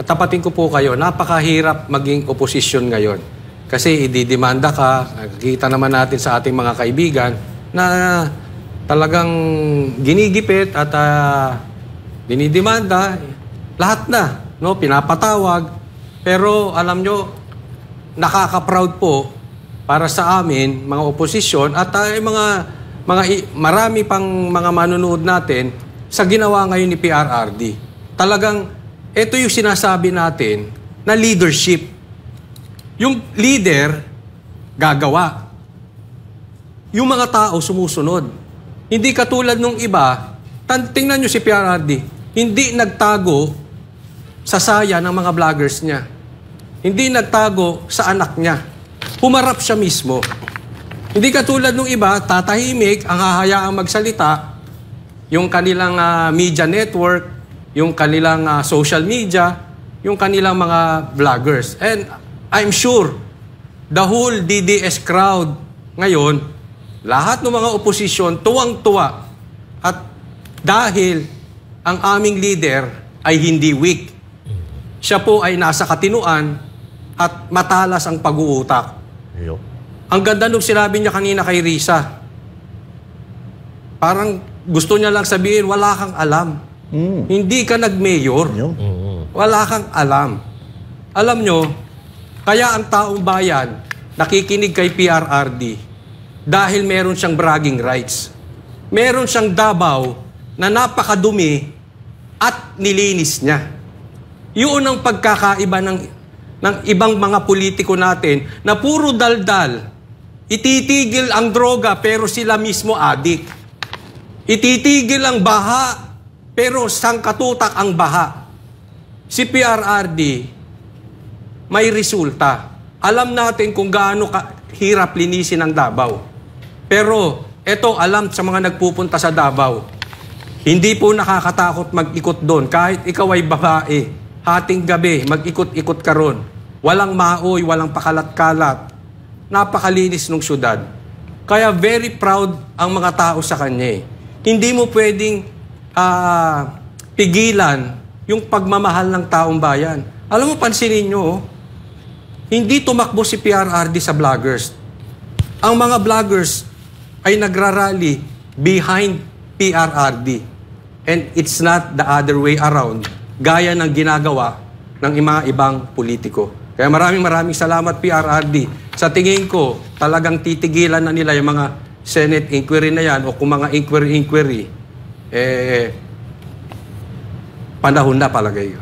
tapatin ko po kayo, napakahirap maging oposisyon ngayon. Kasi ididemanda ka, nakikita naman natin sa ating mga kaibigan na talagang ginigipit at dinidemanda, lahat na, no? Pinapatawag. Pero alam nyo, nakaka-proud po para sa amin, mga oposisyon, at marami pang mga manunood natin sa ginawa ngayon ni PRRD. Talagang, ito yung sinasabi natin na leadership. Yung leader, gagawa. Yung mga tao, sumusunod. Hindi katulad nung iba, tingnan nyo si PRRD, hindi nagtago sa saya ng mga vloggers niya. Hindi nagtago sa anak niya. Humarap siya mismo. Hindi katulad nung iba, tatahimik, ang hahayaang magsalita, yung kanilang media network, yung kanilang social media, yung kanilang mga vloggers. And I'm sure, the whole DDS crowd ngayon, lahat ng mga oposisyon, tuwang-tuwa. At dahil ang aming leader ay hindi weak, siya po ay nasa katinuan at matalas ang pag-uutak. Ang ganda nung sinabi niya kanina kay Risa. Parang gusto niya lang sabihin, wala kang alam. Hindi ka nag-mayor. Wala kang alam. Alam nyo, kaya ang taong bayan nakikinig kay PRRD dahil meron siyang bragging rights. Meron siyang Davao na napakadumi at nilinis niya. Yun ang pagkakaiba ng ibang mga politiko natin na puro daldal. Ititigil ang droga pero sila mismo adik. Ititigil ang baha pero sangkatutak ang baha. Si PRRD may resulta. Alam natin kung gaano hirap linisin ang Davao. Pero ito alam sa mga nagpupunta sa Davao. Hindi po nakakatakot mag-ikot doon. Kahit ikaw ay babae, hating gabi, mag-ikot-ikot ka ron. Walang maoy, walang pakalat-kalat. Napakalinis ng syudad. Kaya very proud ang mga tao sa kanya. Hindi mo pwedeng pigilan yung pagmamahal ng taong bayan. Alam mo, pansinin nyo, hindi tumakbo si PRRD sa vloggers. Ang mga vloggers ay nagrarally behind PRRD. And it's not the other way around, gaya ng ginagawa ng mga ibang politiko. Kaya maraming salamat PRRD. Sa tingin ko, talagang titigilan na nila yung mga Senate inquiry na yan o kung mga inquiry, panahon na palagay.